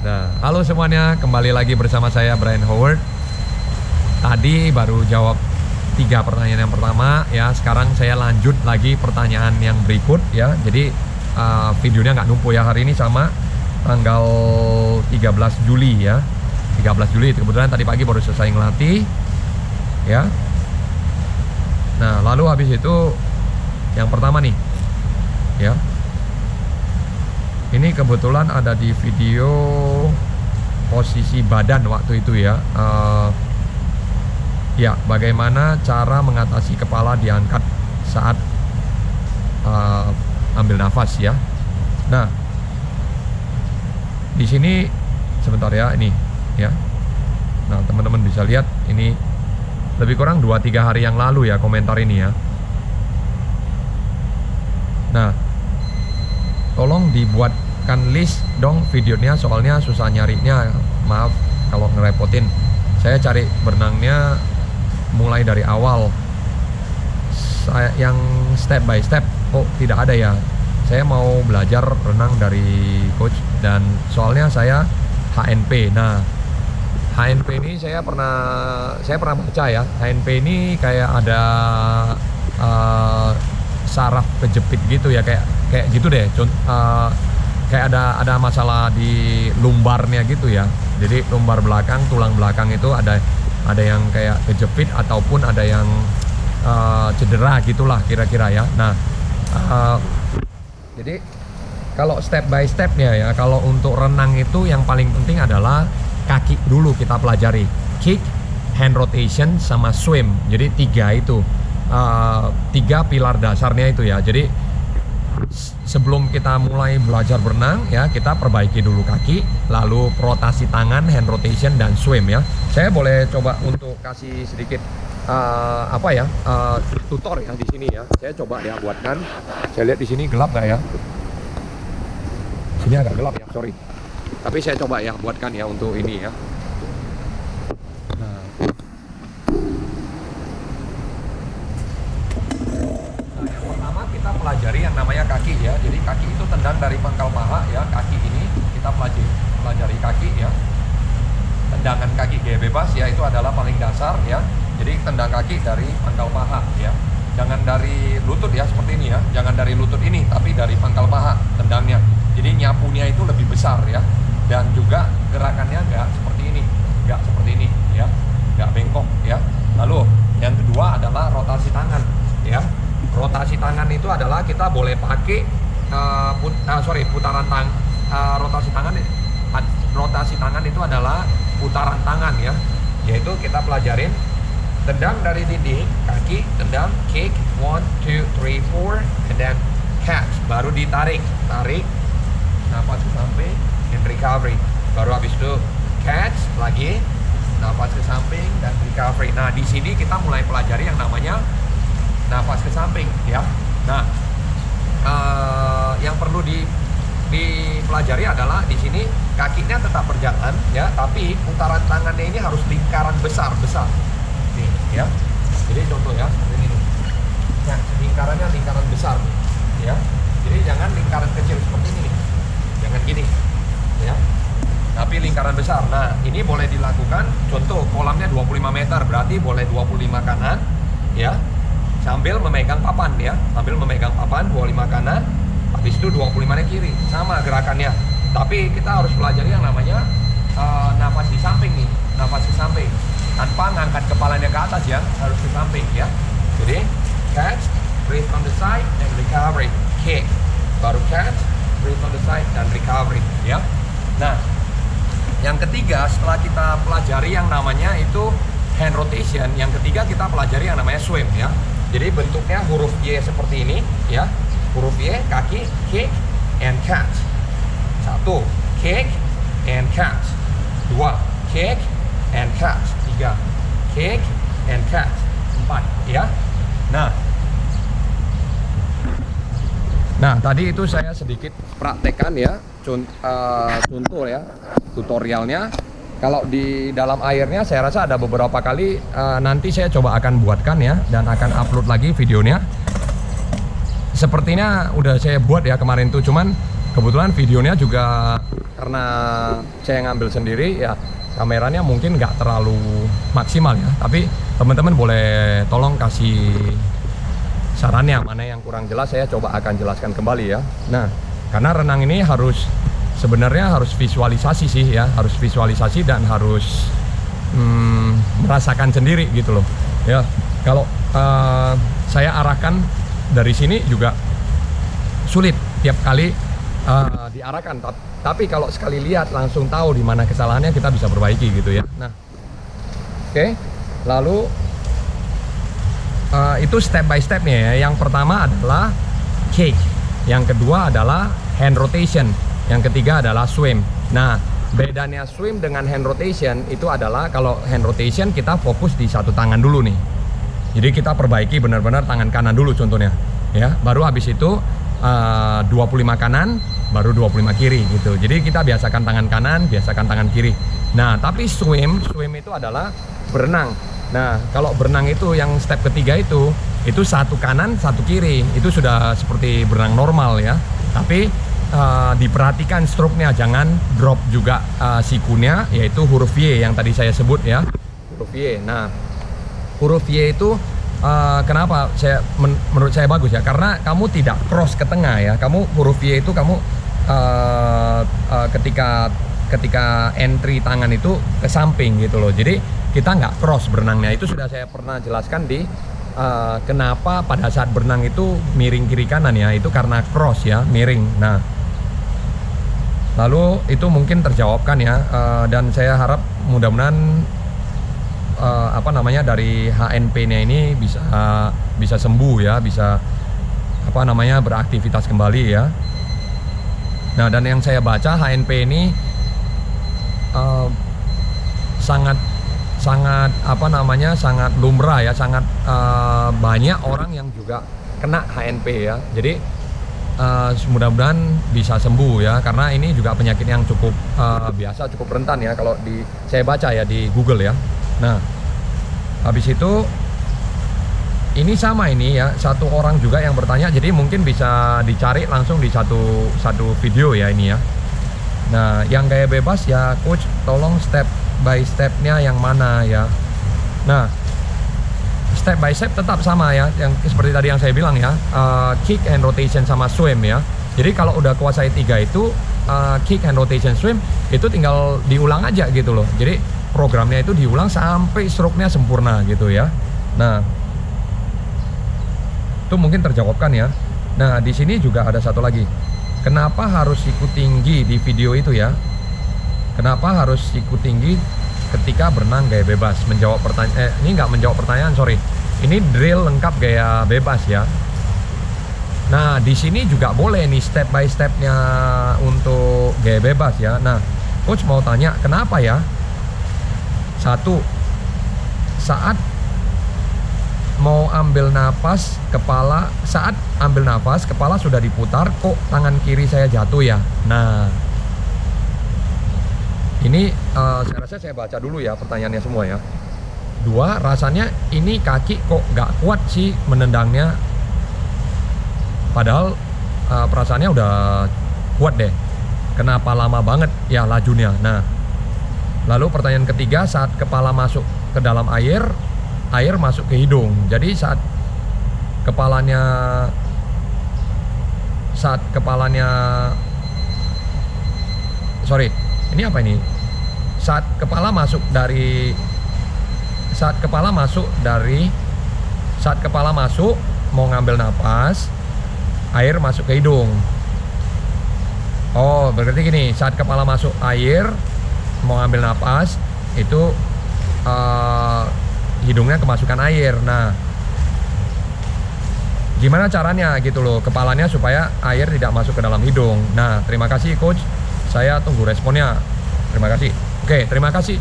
Nah, halo semuanya, kembali lagi bersama saya Brian Howard. Tadi baru jawab 3 pertanyaan yang pertama ya. Sekarang saya lanjut lagi pertanyaan yang berikut ya. Jadi videonya nggak numpuk ya. Hari ini sama tanggal 13 Juli ya. 13 Juli kebetulan tadi pagi baru selesai ngelatih ya. Nah, lalu habis itu yang pertama nih ya. Ini kebetulan ada di video posisi badan waktu itu ya. Ya, bagaimana cara mengatasi kepala diangkat saat ambil nafas ya. Nah, di sini sebentar ya, ini ya. Nah, teman-teman bisa lihat ini lebih kurang 2-3 hari yang lalu ya komentar ini ya. Nah, tolong dibuatkan list dong videonya, soalnya susah nyarinya. Maaf kalau ngerepotin. Saya cari berenangnya mulai dari awal. Saya yang step by step kok tidak ada ya. Saya mau belajar renang dari coach, dan soalnya saya HNP. Nah, HNP ini saya pernah baca ya. HNP ini kayak ada saraf kejepit gitu ya, kayak gitu deh. Kayak ada masalah di lumbarnya gitu ya. Jadi lumbar belakang, tulang belakang itu ada yang kayak kejepit ataupun ada yang cedera gitulah kira-kira ya. Nah, jadi kalau step by stepnya ya, kalau untuk renang itu yang paling penting adalah kaki dulu kita pelajari. Kick, hand rotation, sama swim. Jadi 3 itu. 3 pilar dasarnya itu ya. Jadi sebelum kita mulai belajar berenang ya, kita perbaiki dulu kaki, lalu rotasi tangan, hand rotation, dan swim ya. Saya boleh coba untuk kasih sedikit tutor ya di sini ya. Saya coba ya buatkan. Saya lihat di sini gelap nggak ya? Sini agak gelap ya, sorry. Tapi saya coba ya buatkan ya untuk ini ya. Pelajari yang namanya kaki ya. Jadi kaki itu tendang dari pangkal paha ya. Kaki ini kita pelajari kaki ya. Tendangan kaki gaya bebas ya, itu adalah paling dasar ya. Jadi tendang kaki dari pangkal paha ya. Jangan dari lutut ya, seperti ini ya. Jangan dari lutut ini, tapi dari pangkal paha tendangnya. Jadi nyapunya itu lebih besar ya. Dan juga gerakannya nggak seperti ini ya. Nggak bengkok ya. Lalu yang kedua adalah rotasi tangan ya. Rotasi tangan itu adalah kita boleh pakai rotasi tangan itu adalah putaran tangan ya. Yaitu kita pelajarin tendang dari dinding kaki, tendang, kick 1, 2, 3, 4, and then catch, baru ditarik, nafas ke samping, and recovery, baru habis itu catch lagi, nafas ke samping, dan recovery. Nah, di sini kita mulai pelajari yang namanya nafas ke samping ya. Nah, yang perlu dipelajari adalah di sini kakinya tetap berjalan ya, tapi putaran tangannya ini harus lingkaran besar nih ya. Jadi contoh ya seperti ini. Nah, lingkarannya lingkaran besar ya. Jadi jangan lingkaran kecil seperti ini nih. Jangan gini ya. Tapi lingkaran besar. Nah, ini boleh dilakukan. Contoh kolamnya 25 meter, berarti boleh 25 kanan ya. Sambil memegang papan ya, 25 kanan, habis itu 25-nya kiri, sama gerakannya. Tapi kita harus pelajari yang namanya nafas di samping nih, nafas ke samping, tanpa ngangkat kepalanya ke atas ya, harus ke samping ya. Jadi catch, breathe from the side, and recovery, kick, baru catch, breathe from the side, dan recovery ya. Nah, yang ketiga setelah kita pelajari yang namanya itu hand rotation, yang ketiga kita pelajari yang namanya swim ya. Jadi bentuknya huruf Y seperti ini ya. Huruf Y, kaki, kick, and catch. 1, kick, and catch. 2, kick, and catch. 3, kick, and catch. 4 ya. Nah, tadi itu saya sedikit praktekkan ya. Contoh ya, tutorialnya. Kalau di dalam airnya saya rasa ada beberapa kali, nanti saya coba akan buatkan ya, dan akan upload lagi videonya. Sepertinya udah saya buat ya kemarin tuh, cuman kebetulan videonya juga karena saya ngambil sendiri ya, kameranya mungkin nggak terlalu maksimal ya, tapi teman-teman boleh tolong kasih sarannya mana yang kurang jelas, saya coba akan jelaskan kembali ya. Nah, karena renang ini sebenarnya harus visualisasi sih ya, harus visualisasi dan harus merasakan sendiri gitu loh ya. Kalau saya arahkan dari sini juga sulit tiap kali diarahkan, tapi kalau sekali lihat langsung tahu di mana kesalahannya, kita bisa perbaiki gitu ya. Nah, oke. Lalu itu step by stepnya ya. Yang pertama adalah kick, yang kedua adalah hand rotation, yang ketiga adalah swim. Nah, bedanya swim dengan hand rotation itu adalah kalau hand rotation kita fokus di satu tangan dulu nih. Jadi kita perbaiki benar-benar tangan kanan dulu contohnya ya. Baru habis itu 25 kanan, baru 25 kiri gitu. Jadi kita biasakan tangan kanan, biasakan tangan kiri. Nah, tapi swim itu adalah berenang. Nah, kalau berenang itu yang step ketiga itu satu kanan, satu kiri. Itu sudah seperti berenang normal ya. Tapi diperhatikan stroke-nya, jangan drop juga sikunya, yaitu huruf Y yang tadi saya sebut ya, huruf Y. Nah, huruf Y itu kenapa menurut saya bagus ya, karena kamu tidak cross ke tengah ya. Kamu huruf Y itu kamu ketika entry tangan itu ke samping gitu loh. Jadi kita nggak cross berenangnya. Itu sudah saya pernah jelaskan di kenapa pada saat berenang itu miring kiri kanan ya, itu karena cross ya, miring. Nah, lalu itu mungkin terjawabkan ya, dan saya harap mudah-mudahan dari HNP-nya ini bisa sembuh ya, bisa beraktivitas kembali ya. Nah, dan yang saya baca HNP ini sangat lumrah ya, sangat banyak orang yang juga kena HNP ya. Jadi mudah-mudahan bisa sembuh ya, karena ini juga penyakit yang cukup biasa, cukup rentan ya kalau saya baca ya di Google ya. Nah, habis itu ini sama ini ya, satu orang juga yang bertanya, jadi mungkin bisa dicari langsung di satu video ya ini ya. Nah, yang gaya bebas ya coach, tolong step by stepnya yang mana ya. Nah, step by step tetap sama ya, yang seperti tadi yang saya bilang ya, kick and rotation sama swim ya. Jadi kalau udah kuasai 3 itu, kick and rotation swim itu tinggal diulang aja gitu loh. Jadi programnya itu diulang sampai stroke-nya sempurna gitu ya. Nah, itu mungkin terjawabkan ya. Nah, di sini juga ada satu lagi. Kenapa harus siku tinggi di video itu ya? Kenapa harus siku tinggi ketika berenang gaya bebas? Menjawab pertanyaan, ini nggak menjawab pertanyaan, sorry. Ini drill lengkap gaya bebas ya. Nah, di sini juga boleh nih step by stepnya untuk gaya bebas ya. Nah, coach mau tanya, kenapa ya? Satu, saat mau ambil napas, saat ambil napas, kepala sudah diputar, kok tangan kiri saya jatuh ya? Nah, ini saya rasa saya baca dulu ya pertanyaannya semua ya. 2, rasanya ini kaki kok gak kuat sih menendangnya, padahal perasaannya udah kuat deh. Kenapa lama banget ya lajunya? Nah, lalu pertanyaan ketiga, saat kepala masuk ke dalam air masuk ke hidung. Jadi saat kepalanya ini apa ini? Saat kepala masuk mau ngambil napas, air masuk ke hidung. Oh, berarti gini, saat kepala masuk air mau ngambil napas itu hidungnya kemasukan air. Nah, gimana caranya gitu loh kepalanya supaya air tidak masuk ke dalam hidung? Nah, terima kasih coach, saya tunggu responnya. Terima kasih. Oke, terima kasih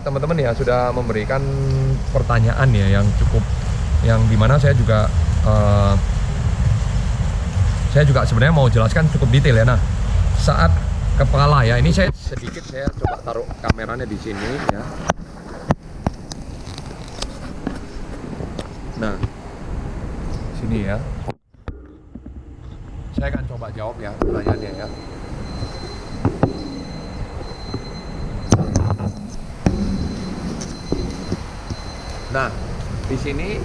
teman-teman ya sudah memberikan pertanyaan ya yang dimana saya juga sebenarnya mau jelaskan cukup detail ya. Nah, saat kepala ya, ini saya coba taruh kameranya di sini ya. Nah, sini ya. Saya akan coba jawab ya pertanyaannya ya. Nah, di sini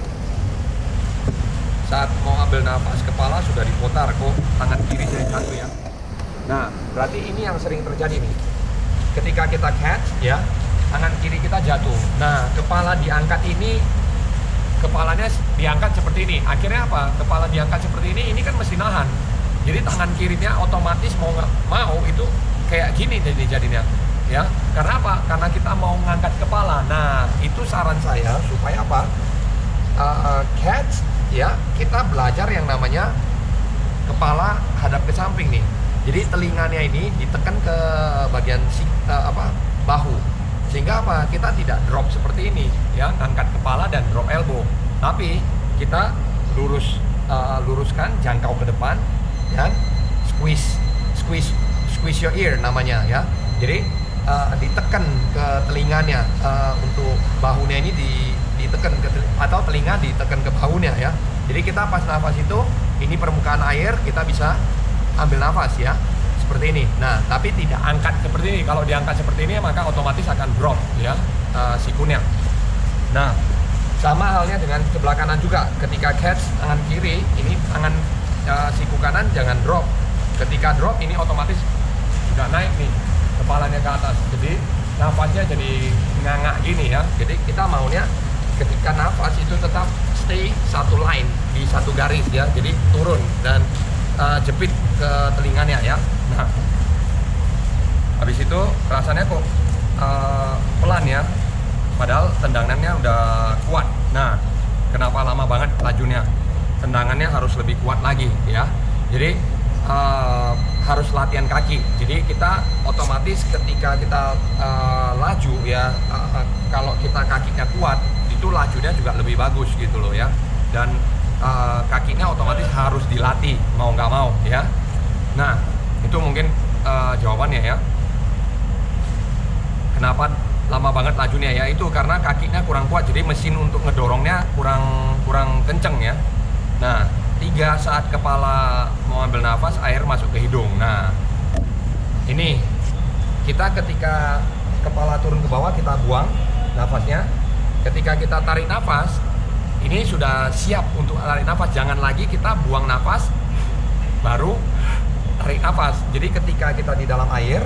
saat mau ambil nafas, kepala sudah diputar kok, tangan kiri jadi satu ya. Nah, berarti ini yang sering terjadi nih. Ketika kita catch ya, tangan kiri kita jatuh. Nah, kepala diangkat ini, kepalanya diangkat seperti ini. Akhirnya apa? Kepala diangkat seperti ini kan mesti nahan. Jadi tangan kirinya otomatis mau nggak mau itu kayak gini jadinya. Ya, karena apa? Karena kita mau ngangkat kepala. Nah, itu saran saya supaya apa? Catch ya, kita belajar yang namanya kepala hadap ke samping nih. Jadi telinganya ini ditekan ke bagian bahu. Sehingga apa? Kita tidak drop seperti ini ya, angkat kepala dan drop elbow. Tapi kita luruskan, jangkau ke depan dan squeeze your ear namanya ya. Jadi ditekan ke telinganya, untuk bahunya ini ditekan atau telinga ditekan ke bahunya ya. Jadi kita pas nafas itu, ini permukaan air, kita bisa ambil nafas ya seperti ini. Nah, tapi tidak angkat seperti ini. Kalau diangkat seperti ini maka otomatis akan drop ya sikunya. Nah, sama halnya dengan sebelah kanan juga. Ketika catch tangan kiri, ini tangan siku kanan jangan drop. Ketika drop ini otomatis sudah naik nih kepalanya ke atas, jadi nafasnya jadi nganga gini ya. Jadi kita maunya ketika nafas itu tetap stay satu line, di satu garis ya, jadi turun dan jepit ke telinganya ya. Nah, habis itu rasanya kok pelan ya, padahal tendangannya udah kuat. Nah, kenapa lama banget lajunya? Tendangannya harus lebih kuat lagi ya. Jadi harus latihan kaki. Jadi kita otomatis ketika kita laju ya, kalau kita kakinya kuat, itu lajunya juga lebih bagus gitu loh ya. Dan kakinya otomatis harus dilatih mau nggak mau ya. Nah, itu mungkin jawabannya ya. Kenapa lama banget lajunya ya? Itu karena kakinya kurang kuat, jadi mesin untuk ngedorongnya kurang kenceng ya. Nah, 3 saat kepala mau ambil nafas, air masuk ke hidung. Nah, ini kita ketika kepala turun ke bawah, kita buang nafasnya. Ketika kita tarik nafas, ini sudah siap untuk tarik nafas. Jangan lagi kita buang nafas baru tarik nafas. Jadi ketika kita di dalam air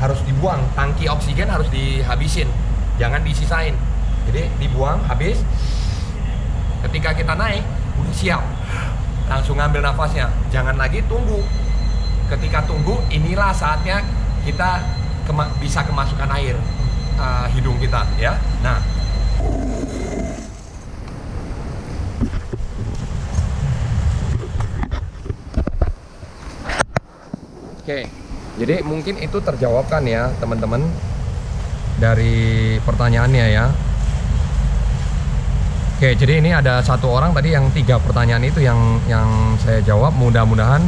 harus dibuang, tangki oksigen harus dihabisin, jangan disisain. Jadi dibuang habis. Ketika kita naik udah siap, langsung ngambil nafasnya, jangan lagi tunggu. Ketika tunggu, inilah saatnya kita bisa kemasukan air hidung kita ya. Nah, oke, jadi mungkin itu terjawabkan ya teman-teman dari pertanyaannya ya. Oke, jadi ini ada satu orang tadi yang 3 pertanyaan itu yang saya jawab, mudah-mudahan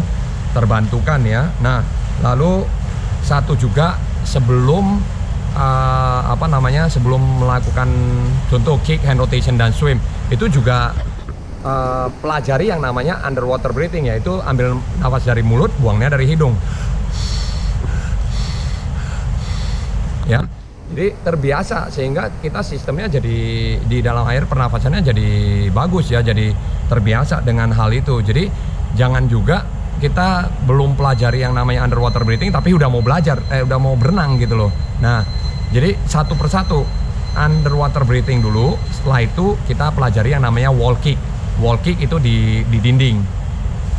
terbantukan ya. Nah, lalu satu juga sebelum sebelum melakukan contoh kick, hand rotation dan swim, itu juga pelajari yang namanya underwater breathing, yaitu ambil nafas dari mulut, buangnya dari hidung. Ya. Jadi terbiasa sehingga kita sistemnya jadi di dalam air pernafasannya jadi bagus ya, jadi terbiasa dengan hal itu. Jadi jangan juga kita belum pelajari yang namanya underwater breathing tapi udah mau belajar, udah mau berenang gitu loh. Nah, jadi satu persatu underwater breathing dulu, setelah itu kita pelajari yang namanya wall kick. Wall kick itu di dinding.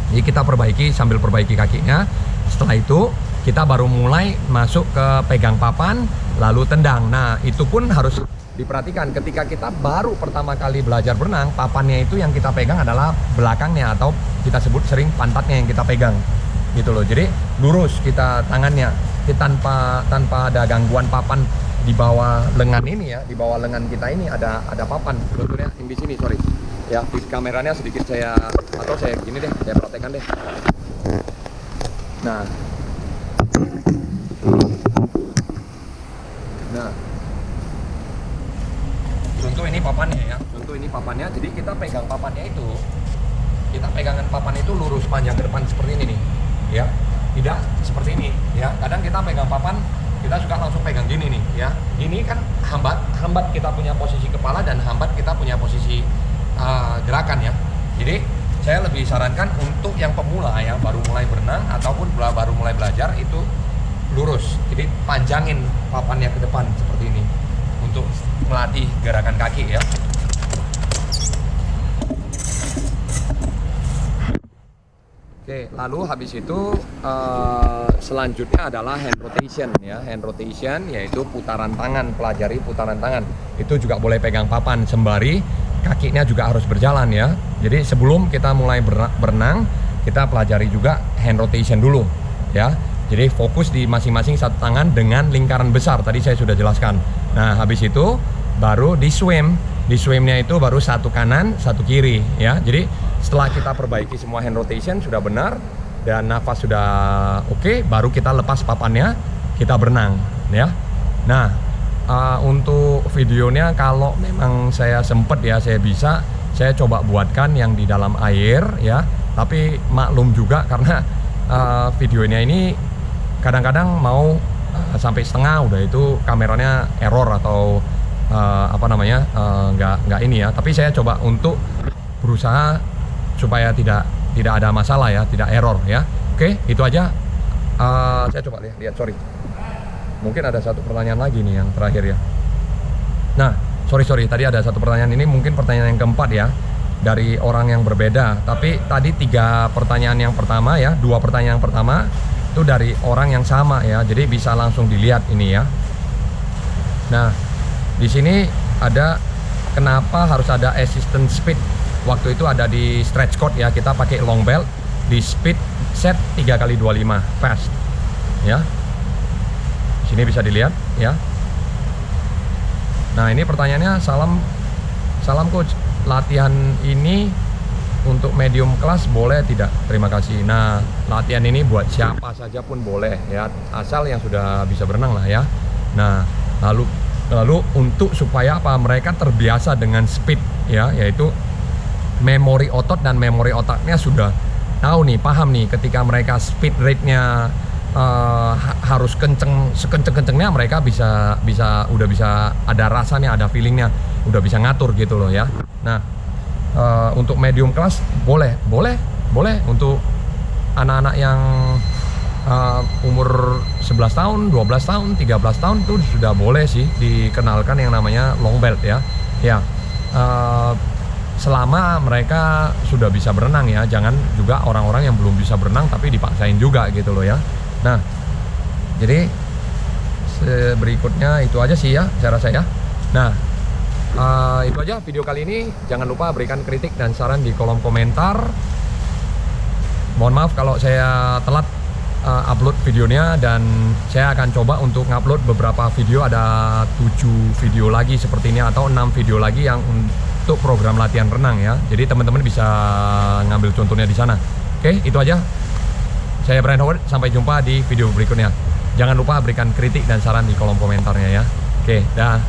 Jadi kita perbaiki sambil perbaiki kakinya. Setelah itu kita baru mulai masuk ke pegang papan, lalu tendang. Nah, itu pun harus diperhatikan ketika kita baru pertama kali belajar berenang, papannya itu yang kita pegang adalah belakangnya atau kita sebut sering pantatnya yang kita pegang. Gitu loh. Jadi lurus kita tangannya. Jadi tanpa ada gangguan papan di bawah lengan ini ya, di bawah lengan kita ini ada papan. Sebetulnya di sini, sorry. Ya, di kameranya sedikit saya gini deh, saya praktekkan deh. Nah, contoh ini papannya ya. Contoh ini papannya. Jadi kita pegang papannya itu kita pegangan papan itu lurus panjang ke depan seperti ini nih, ya. Tidak seperti ini, ya. Kadang kita pegang papan, kita suka langsung pegang gini nih, ya. Ini kan hambat kita punya posisi kepala dan hambat kita punya posisi gerakan, ya. Jadi saya lebih sarankan untuk yang pemula yang baru mulai berenang ataupun baru mulai belajar itu lurus. Jadi panjangin papannya ke depan seperti ini untuk melatih gerakan kaki, ya. Oke, lalu habis itu selanjutnya adalah hand rotation, ya. Hand rotation yaitu putaran tangan, pelajari putaran tangan. Itu juga boleh pegang papan sembari kakinya juga harus berjalan, ya. Jadi sebelum kita mulai berenang, kita pelajari juga hand rotation dulu, ya. Jadi fokus di masing-masing satu tangan dengan lingkaran besar. Tadi saya sudah jelaskan. Nah, habis itu baru di swim. Di swimnya itu baru satu kanan, satu kiri, ya. Jadi setelah kita perbaiki semua hand rotation sudah benar dan nafas sudah oke, baru kita lepas papannya, kita berenang, ya. Nah, untuk videonya kalau memang saya sempet, ya, saya coba buatkan yang di dalam air, ya. Tapi maklum juga karena videonya ini kadang-kadang mau sampai setengah udah itu kameranya error atau nggak ini, ya. Tapi saya coba untuk berusaha supaya tidak ada masalah, ya, tidak error, ya. Oke, itu aja. Saya coba lihat, sorry. Mungkin ada satu pertanyaan lagi nih yang terakhir, ya. Nah, sorry, tadi ada satu pertanyaan, ini mungkin pertanyaan yang keempat, ya, dari orang yang berbeda. Tapi tadi 3 pertanyaan yang pertama, ya, 2 pertanyaan yang pertama itu dari orang yang sama, ya. Jadi bisa langsung dilihat ini, ya. Nah, di sini ada kenapa harus ada assistant speed. Waktu itu ada di stretch cord, ya, kita pakai long belt di speed set 3x25 fast, ya. Sini bisa dilihat, ya. Nah, ini pertanyaannya, salam coach, latihan ini untuk medium kelas boleh tidak? Terima kasih. Nah, latihan ini buat siapa saja pun boleh, ya, asal yang sudah bisa berenang lah, ya. Nah, lalu untuk supaya apa, mereka terbiasa dengan speed, ya, yaitu memori otot dan memori otaknya sudah tahu nih, paham nih, ketika mereka speed rate-nya harus sekenceng-kencengnya, mereka udah bisa ada rasanya, ada feelingnya, udah bisa ngatur gitu loh, ya. Nah, untuk medium class boleh untuk anak-anak yang umur 11 tahun, 12 tahun, 13 tahun itu sudah boleh sih dikenalkan yang namanya long belt, ya. Ya, selama mereka sudah bisa berenang, ya. Jangan juga orang-orang yang belum bisa berenang tapi dipaksain juga gitu loh, ya. Nah, jadi berikutnya itu aja sih, ya, saya rasa, ya. Nah, itu aja video kali ini. Jangan lupa berikan kritik dan saran di kolom komentar. Mohon maaf kalau saya telat upload videonya, dan saya akan coba untuk ngupload beberapa video. Ada 7 video lagi seperti ini atau 6 video lagi yang untuk program latihan renang, ya. Jadi teman-teman bisa ngambil contohnya di sana. Oke, itu aja. Saya Brian Howard, sampai jumpa di video berikutnya. Jangan lupa berikan kritik dan saran di kolom komentarnya, ya. Oke, dah.